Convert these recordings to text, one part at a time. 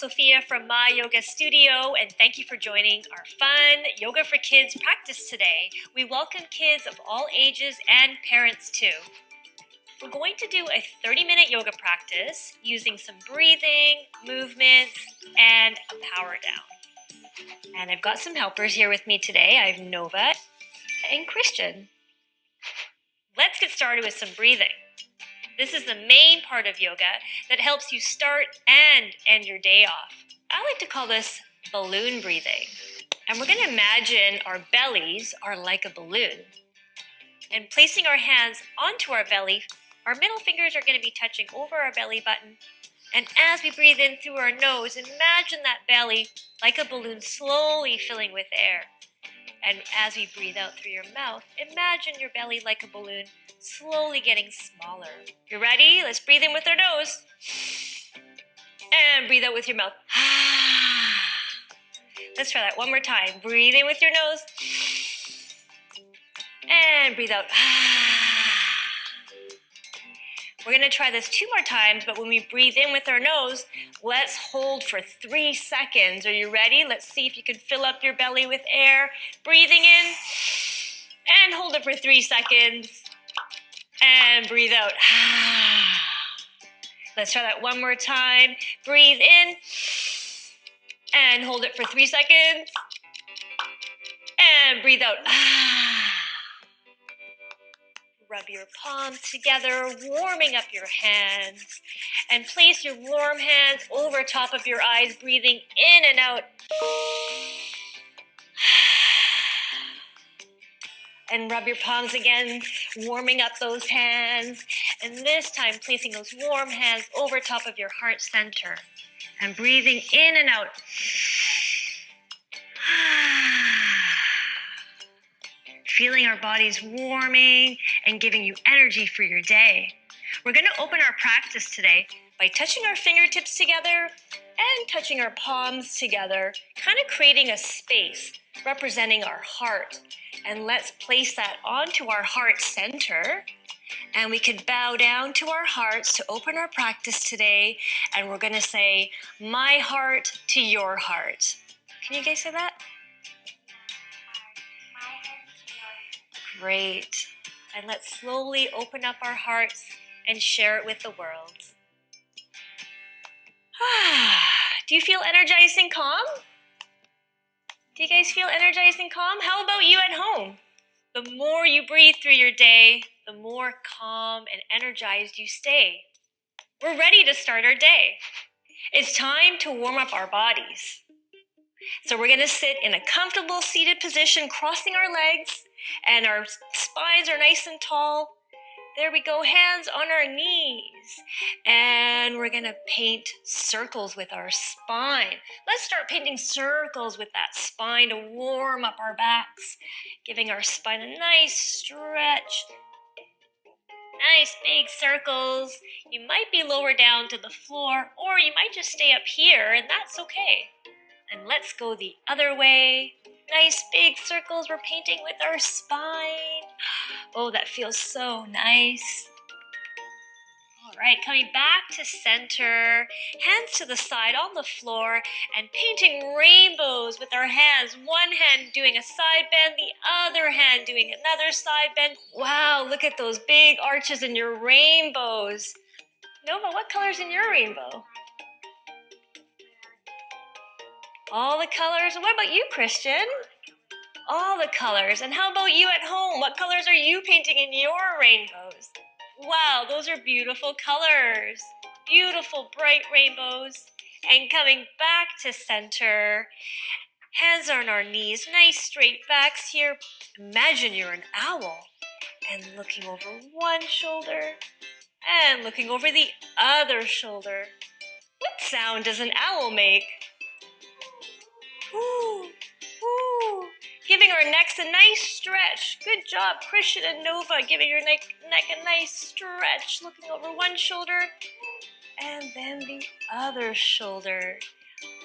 Sophia from My Yoga Studio, and thank you for joining our fun Yoga for Kids practice today. We welcome kids of all ages and parents too. We're going to do a 30-minute yoga practice using some breathing, movements, and a power down. And I've got some helpers here with me today. I have Nova and Christian. Let's get started with some breathing. This is the main part of yoga that helps you start and end your day off. I like to call this balloon breathing. And we're going to imagine our bellies are like a balloon. And placing our hands onto our belly, our middle fingers are going to be touching over our belly button. And as we breathe in through our nose, imagine that belly like a balloon slowly filling with air. And as we breathe out through your mouth, imagine your belly like a balloon slowly getting smaller. You ready? Let's breathe in with our nose. And breathe out with your mouth. Let's try that one more time. Breathe in with your nose. And breathe out. We're going to try this 2 more times, but when we breathe in with our nose, let's hold for 3 seconds. Are you ready? Let's see if you can fill up your belly with air. Breathing in, and hold it for 3 seconds, and breathe out. Let's try that one more time. Breathe in, and hold it for 3 seconds, and breathe out. Rub your palms together, warming up your hands. And place your warm hands over top of your eyes, breathing in and out. And rub your palms again, warming up those hands. And this time, placing those warm hands over top of your heart center. And breathing in and out. Feeling our bodies warming and giving you energy for your day. We're going to open our practice today by touching our fingertips together and touching our palms together, kind of creating a space representing our heart. And let's place that onto our heart center. And we could bow down to our hearts to open our practice today. And we're going to say, my heart to your heart. Can you guys say that? Great. And let's slowly open up our hearts and share it with the world. Do you feel energized and calm? Do you guys feel energized and calm? How about you at home? The more you breathe through your day, the more calm and energized you stay. We're ready to start our day. It's time to warm up our bodies. So we're going to sit in a comfortable seated position, crossing our legs, and our spines are nice and tall. There we go, hands on our knees. And we're going to paint circles with our spine. Let's start painting circles with that spine to warm up our backs, giving our spine a nice stretch. Nice big circles. You might be lower down to the floor, or you might just stay up here, and that's okay. And let's go the other way. Nice big circles we're painting with our spine. Oh, that feels so nice. All right, coming back to center. Hands to the side on the floor and painting rainbows with our hands. One hand doing a side bend, the other hand doing another side bend. Wow, look at those big arches in your rainbows. Nova, what color's in your rainbow? All the colors. And what about you, Christian? All the colors. And how about you at home? What colors are you painting in your rainbows? Wow, those are beautiful colors. Beautiful, bright rainbows. And coming back to center. Hands on our knees. Nice straight backs here. Imagine you're an owl. And looking over one shoulder. And looking over the other shoulder. What sound does an owl make? Ooh, ooh. Giving our necks a nice stretch. Good job, Christian and Nova, giving your neck a nice stretch. Looking over one shoulder and then the other shoulder.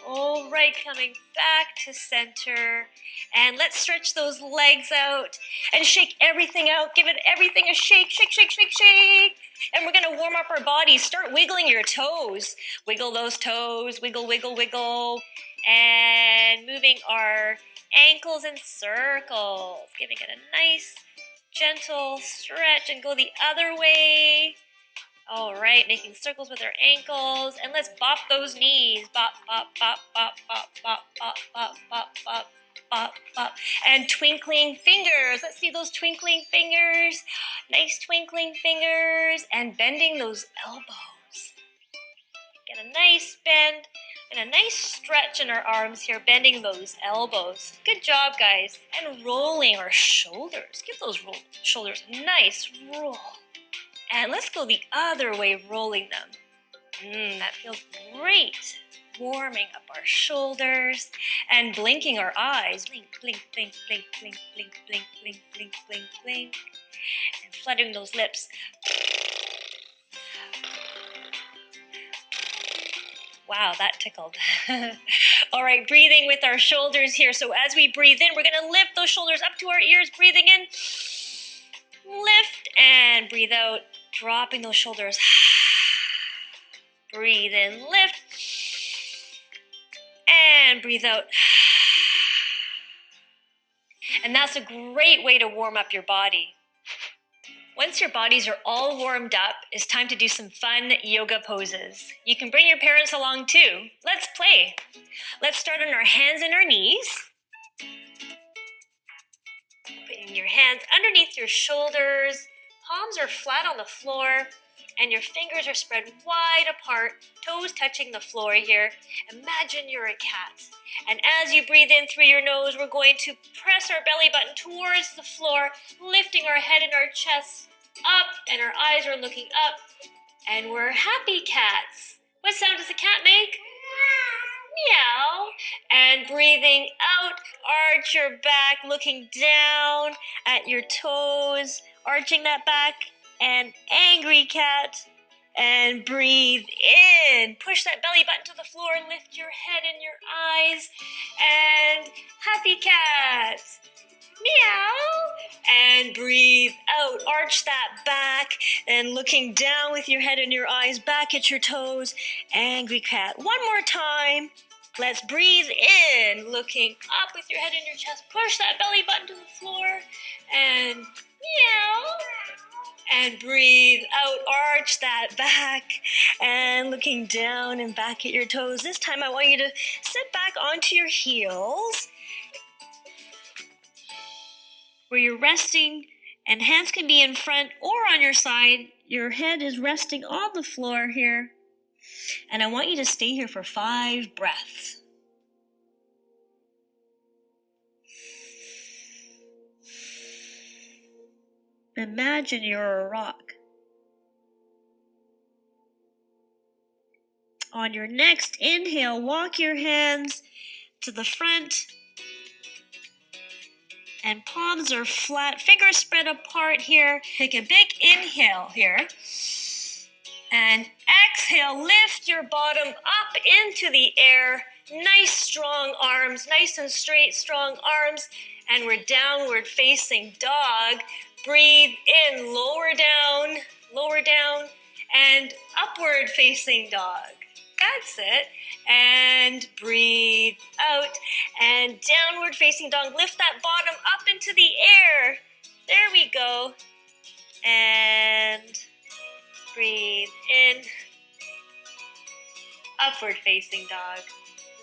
All right, coming back to center. And let's stretch those legs out and shake everything out. Give it everything a shake, shake, shake, shake, shake. And we're gonna warm up our bodies. Start wiggling your toes. Wiggle those toes, wiggle, wiggle, wiggle. And moving our ankles in circles. Giving it a nice, gentle stretch and go the other way. All right, making circles with our ankles. And let's bop those knees. Bop, bop, bop, bop, bop, bop, bop, bop, bop, bop. Bop, bop. And twinkling fingers. Let's see those twinkling fingers. Nice twinkling fingers. And bending those elbows. Get a nice bend and a nice stretch in our arms here, bending those elbows. Good job, guys. And rolling our shoulders. Give those shoulders a nice roll. And let's go the other way, rolling them. That feels great. Warming up our shoulders and blinking our eyes. Blink, blink, blink, blink, blink, blink, blink, blink, blink, blink, blink. And fluttering those lips. Wow, that tickled. All right, breathing with our shoulders here. So as we breathe in, we're going to lift those shoulders up to our ears. Breathing in, lift, and breathe out. Dropping those shoulders. Breathe in, lift. And breathe out. And that's a great way to warm up your body. Once your bodies are all warmed up, it's time to do some fun yoga poses. You can bring your parents along too. Let's play. Let's start on our hands and our knees. Putting your hands underneath your shoulders. Palms are flat on the floor. And your fingers are spread wide apart, toes touching the floor here. Imagine you're a cat. And as you breathe in through your nose, we're going to press our belly button towards the floor, lifting our head and our chest up, and our eyes are looking up. And we're happy cats. What sound does a cat make? Meow. And breathing out, arch your back, looking down at your toes, arching that back. And angry cat. And breathe in. Push that belly button to the floor. Lift your head and your eyes. And happy cat. Meow. And breathe out. Arch that back. And looking down with your head and your eyes. Back at your toes. Angry cat. One more time. Let's breathe in. Looking up with your head and your chest. Push that belly button to the floor. And meow. And breathe out, arch that back, and looking down and back at your toes. This time I want you to sit back onto your heels, where you're resting, and hands can be in front or on your side. Your head is resting on the floor here. And I want you to stay here for 5 breaths. Imagine you're a rock. On your next inhale, walk your hands to the front. And palms are flat, fingers spread apart here. Take a big inhale here. And exhale, lift your bottom up into the air. Nice strong arms, nice and straight, strong arms. And we're downward facing dog. Breathe in, lower down, and upward facing dog. That's it. And breathe out, and downward facing dog. Lift that bottom up into the air. There we go. And breathe in, upward facing dog.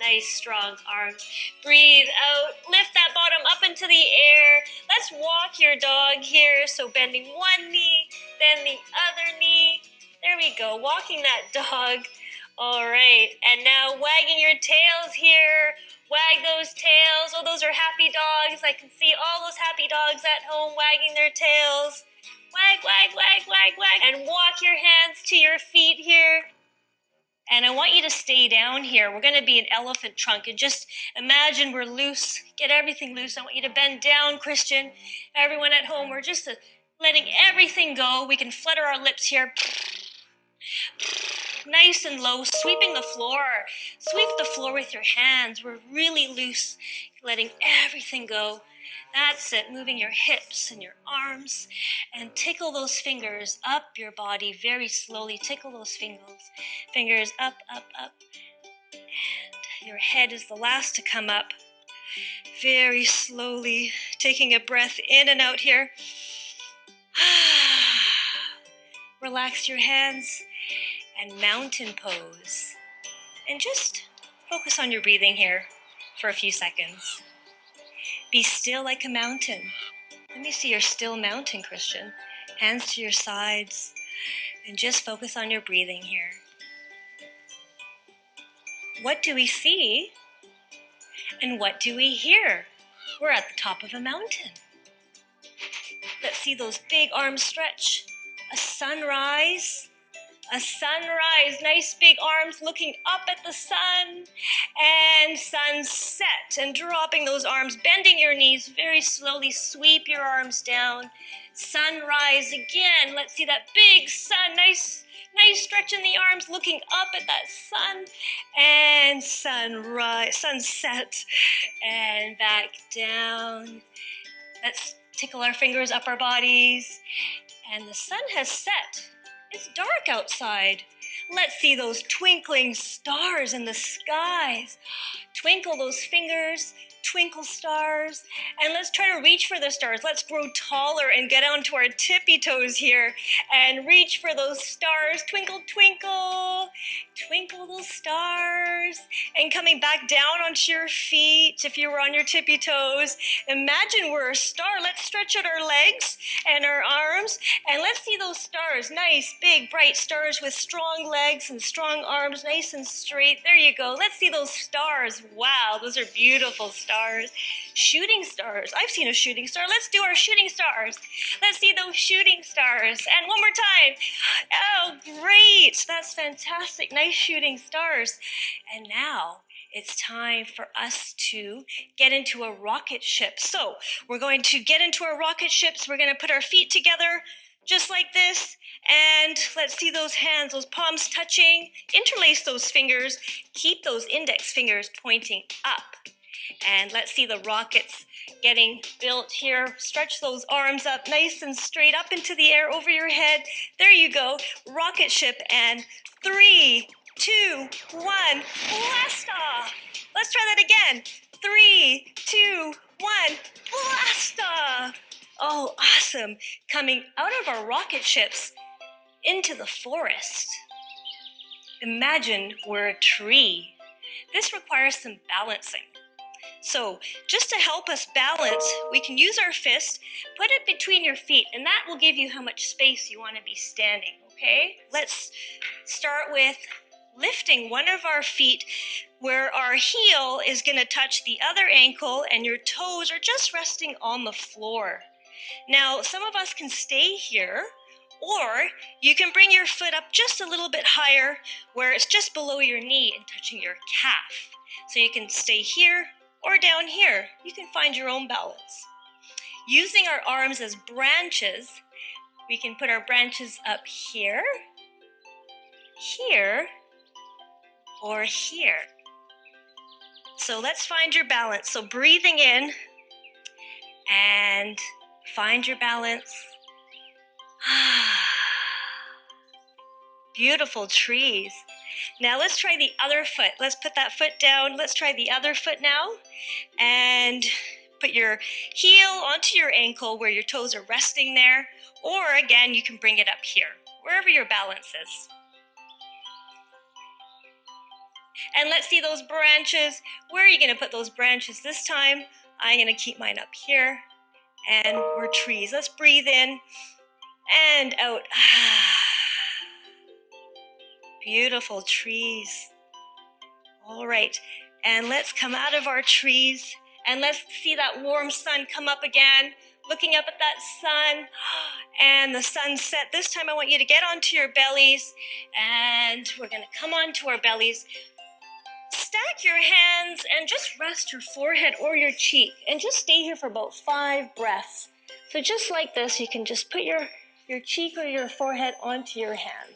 Nice strong arms. Breathe out. Lift that bottom up into the air. Let's walk your dog here. So bending one knee, then the other knee. There we go. Walking that dog. All right. And now wagging your tails here. Wag those tails. Oh, those are happy dogs. I can see all those happy dogs at home wagging their tails. Wag, wag, wag, wag, wag. And walk your hands to your feet here. And I want you to stay down here. We're going to be an elephant trunk. And just imagine we're loose. Get everything loose. I want you to bend down, Christian. Everyone at home, we're just letting everything go. We can flutter our lips here. Nice and low, sweeping the floor. Sweep the floor with your hands. We're really loose, letting everything go. That's it, moving your hips and your arms, and tickle those fingers up your body very slowly. Tickle those fingers up, up, up. And your head is the last to come up. Very slowly, taking a breath in and out here. Relax your hands and mountain pose. And just focus on your breathing here for a few seconds. Be still like a mountain. Let me see your still mountain, Christian. Hands to your sides, and just focus on your breathing here. What do we see? And what do we hear? We're at the top of a mountain. Let's see those big arms stretch. A sunrise. A sunrise, nice big arms looking up at the sun, and sunset, and dropping those arms, bending your knees very slowly, sweep your arms down. Sunrise again, let's see that big sun, nice stretch in the arms, looking up at that sun, and sunrise, sunset, and back down. Let's tickle our fingers up our bodies, and the sun has set. It's dark outside. Let's see those twinkling stars in the skies. Twinkle those fingers, twinkle stars, and let's try to reach for the stars. Let's grow taller and get onto our tippy toes here and reach for those stars. Twinkle, twinkle, twinkle those stars. And coming back down onto your feet, if you were on your tippy toes, imagine we're a star. Let's stretch out our legs and our arms, and let's see those stars. Nice, big, bright stars with strong legs and strong arms, nice and straight. There you go. Let's see those stars. Wow, those are beautiful stars. Shooting stars. I've seen a shooting star. Let's do our shooting stars. Let's see those shooting stars. And one more time. Oh, great. That's fantastic. Nice shooting stars. And now it's time for us to get into a rocket ship. So we're going to get into our rocket ships. We're going to put our feet together just like this. And let's see those hands, those palms touching. Interlace those fingers. Keep those index fingers pointing up. And let's see the rockets getting built here. Stretch those arms up nice and straight up into the air over your head. There you go. Rocket ship. And 3, 2, 1, blast off. Let's try that again. 3, 2, 1, blast off. Oh, awesome. Coming out of our rocket ships into the forest. Imagine we're a tree. This requires some balancing. So just to help us balance, we can use our fist, put it between your feet, and that will give you how much space you want to be standing, okay? Let's start with lifting one of our feet where our heel is going to touch the other ankle and your toes are just resting on the floor. Now, some of us can stay here, or you can bring your foot up just a little bit higher where it's just below your knee and touching your calf. So you can stay here or down here. You can find your own balance. Using our arms as branches, we can put our branches up here, here, or here. So let's find your balance. So breathing in and find your balance. Beautiful trees. Now let's try the other foot. Let's put that foot down. Let's try the other foot now. And put your heel onto your ankle where your toes are resting there. Or again, you can bring it up here, wherever your balance is. And let's see those branches. Where are you going to put those branches this time? I'm going to keep mine up here. And we're trees. Let's breathe in and out. Beautiful trees. All right, and let's come out of our trees and let's see that warm sun come up again, looking up at that sun and the sunset. This time I want you to get onto your bellies, and we're gonna come onto our bellies. Stack your hands and just rest your forehead or your cheek and just stay here for about 5 breaths. So just like this, you can just put your cheek or your forehead onto your hands.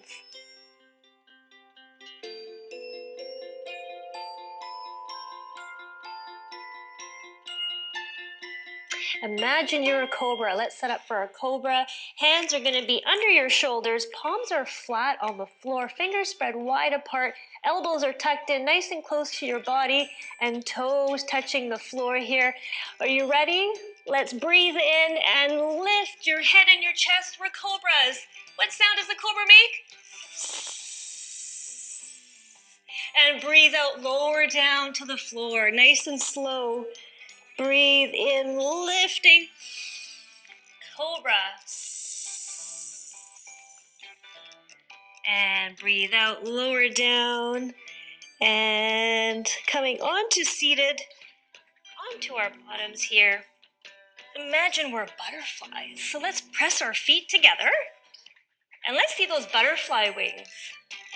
Imagine you're a cobra. Let's set up for our cobra. Hands are going to be under your shoulders. Palms are flat on the floor. Fingers spread wide apart. Elbows are tucked in nice and close to your body, and toes touching the floor here. Are you ready? Let's breathe in and lift your head and your chest. We're cobras. What sound does the cobra make? And breathe out, lower down to the floor, nice and slow. Breathe in, lifting. Cobra. And breathe out, lower down. And coming onto seated, onto our bottoms here. Imagine we're butterflies. So let's press our feet together. And let's see those butterfly wings.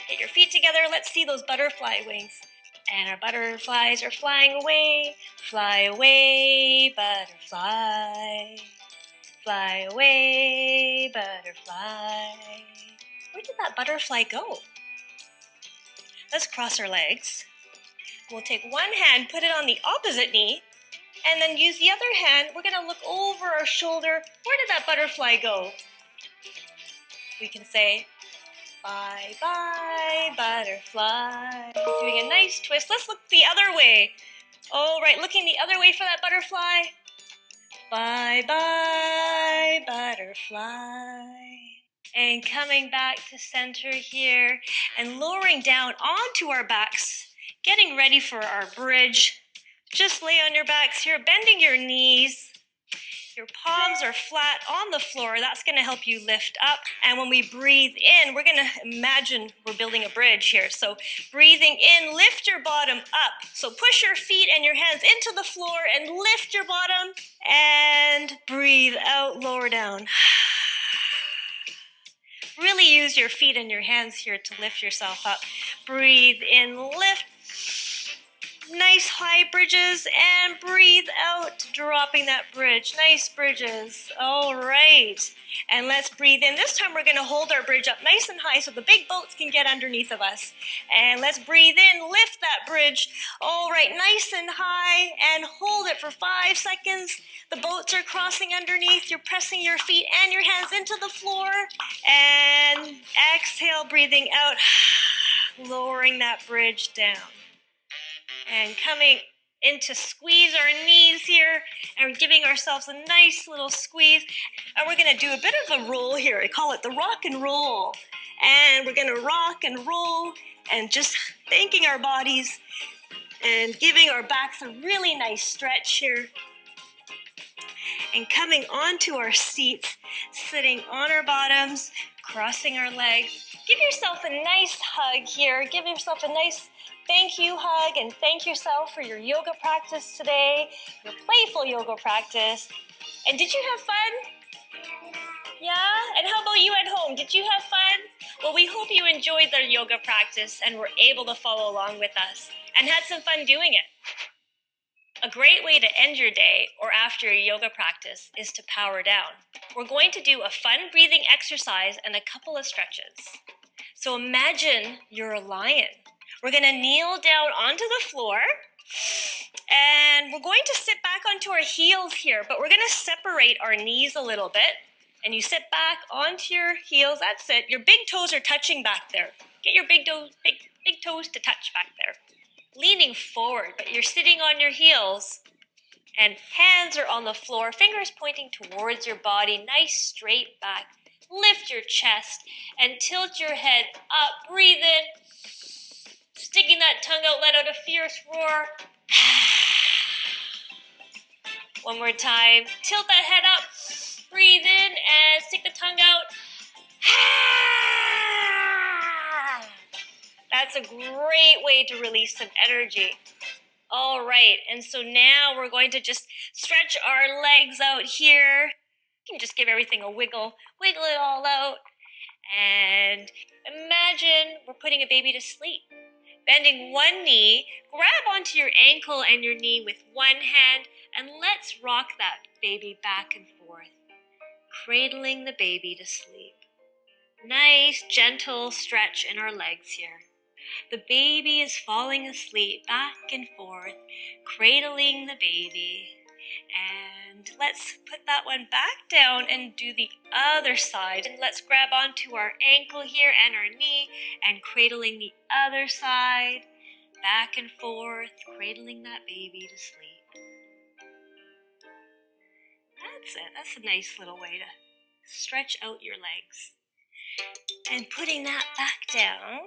Get your feet together, let's see those butterfly wings. And our butterflies are flying away. Fly away, butterfly. Fly away, butterfly. Where did that butterfly go? Let's cross our legs. We'll take one hand, put it on the opposite knee, and then use the other hand. We're going to look over our shoulder. Where did that butterfly go? We can say, bye, bye, butterfly. Doing a nice twist. Let's look the other way. All right, looking the other way for that butterfly. Bye, bye, butterfly. And coming back to center here and lowering down onto our backs, getting ready for our bridge. Just lay on your backs here, bending your knees. Your palms are flat on the floor. That's going to help you lift up. And when we breathe in, we're going to imagine we're building a bridge here. So breathing in, lift your bottom up. So push your feet and your hands into the floor and lift your bottom. And breathe out, lower down. Really use your feet and your hands here to lift yourself up. Breathe in, lift. Nice high bridges, and breathe out, dropping that bridge. Nice bridges. All right. And let's breathe in. This time we're going to hold our bridge up nice and high so the big boats can get underneath of us. And let's breathe in, lift that bridge. All right, nice and high, and hold it for 5 seconds. The boats are crossing underneath. You're pressing your feet and your hands into the floor. And exhale, breathing out, lowering that bridge down. And coming into squeeze our knees here, and giving ourselves a nice little squeeze. And we're going to do a bit of a roll here. I call it the rock and roll. And we're going to rock and roll and just thanking our bodies and giving our backs a really nice stretch here. And coming onto our seats, sitting on our bottoms, crossing our legs. Give yourself a nice hug here. Give yourself a nice thank you hug, and thank yourself for your yoga practice today, your playful yoga practice. And did you have fun? Yeah? And how about you at home? Did you have fun? Well, we hope you enjoyed the yoga practice and were able to follow along with us and had some fun doing it. A great way to end your day or after your yoga practice is to power down. We're going to do a fun breathing exercise and a couple of stretches. So imagine you're a lion. We're going to kneel down onto the floor, and we're going to sit back onto our heels here, but we're going to separate our knees a little bit, and you sit back onto your heels. That's it. Your big toes are touching back there. Get your big toes to touch back there. Leaning forward, but you're sitting on your heels, and hands are on the floor, fingers pointing towards your body, nice straight back. Lift your chest and tilt your head up. Breathe in. Sticking that tongue out, let out a fierce roar. One more time. Tilt that head up. Breathe in and stick the tongue out. That's a great way to release some energy. All right, and so now we're going to just stretch our legs out here. You can just give everything a wiggle. Wiggle it all out. And imagine we're putting a baby to sleep. Bending one knee, grab onto your ankle and your knee with one hand, and let's rock that baby back and forth, cradling the baby to sleep. Nice, gentle stretch in our legs here. The baby is falling asleep back and forth, cradling the baby. And let's put that one back down and do the other side. And let's grab onto our ankle here and our knee and cradling the other side. Back and forth, cradling that baby to sleep. That's it. That's a nice little way to stretch out your legs. And putting that back down.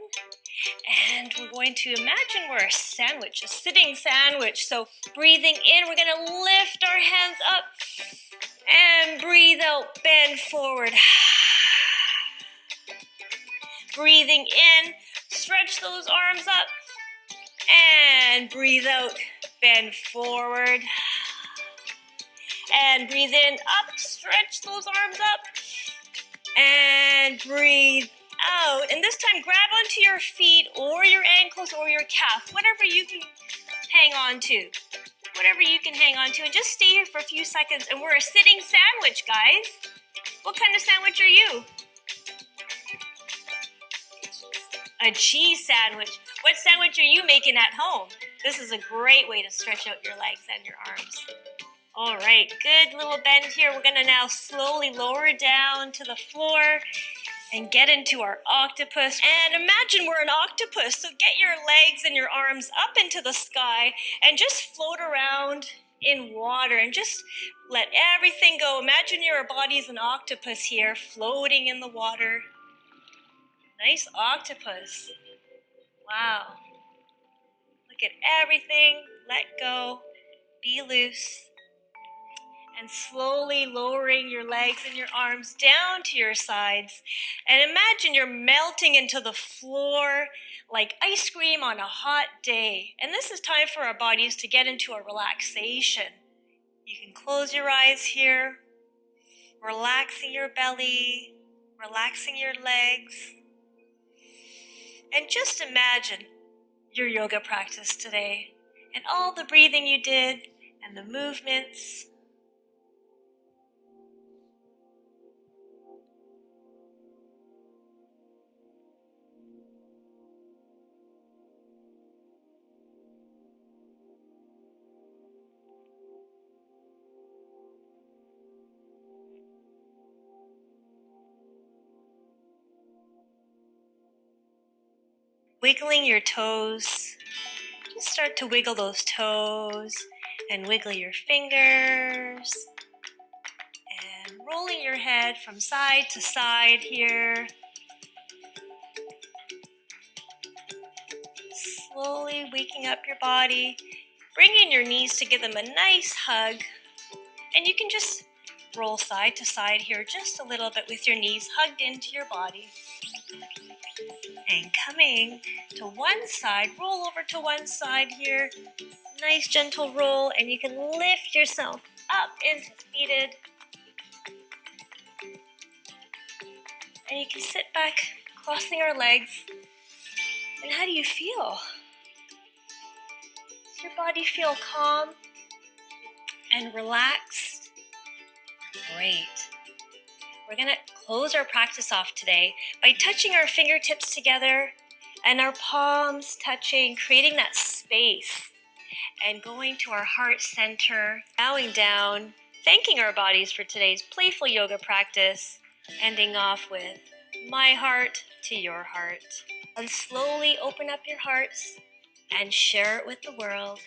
And we're going to imagine we're a sandwich, a sitting sandwich. So breathing in, we're going to lift our hands up. And breathe out, bend forward. Breathing in, stretch those arms up. And breathe out, bend forward. And breathe in, up, stretch those arms up. And breathe out. And this time, grab onto your feet or your ankles or your calf, whatever you can hang on to. Whatever you can hang on to. And just stay here for a few seconds. And we're a sitting sandwich, guys. What kind of sandwich are you? A cheese sandwich. What sandwich are you making at home? This is a great way to stretch out your legs and your arms. All right, good little bend here. We're going to now slowly lower down to the floor and get into our octopus. And imagine we're an octopus, so get your legs and your arms up into the sky and just float around in water and just let everything go. Imagine your body is an octopus here, floating in the water. Nice octopus. Wow. Look at everything. Let go. Be loose. And slowly lowering your legs and your arms down to your sides. And imagine you're melting into the floor like ice cream on a hot day. And this is time for our bodies to get into a relaxation. You can close your eyes here, relaxing your belly, relaxing your legs. And just imagine your yoga practice today and all the breathing you did and the movements. Wiggling your toes. Just start to wiggle those toes and wiggle your fingers. And rolling your head from side to side here. Slowly waking up your body. Bring in your knees to give them a nice hug. And you can just roll side to side here just a little bit with your knees hugged into your body. And coming to one side, roll over to one side here. Nice gentle roll, and you can lift yourself up into seated. And you can sit back, crossing our legs. And how do you feel? Does your body feel calm and relaxed? Great. We're going to close our practice off today by touching our fingertips together and our palms touching, creating that space, and going to our heart center, bowing down, thanking our bodies for today's playful yoga practice, ending off with my heart to your heart. And slowly open up your hearts and share it with the world.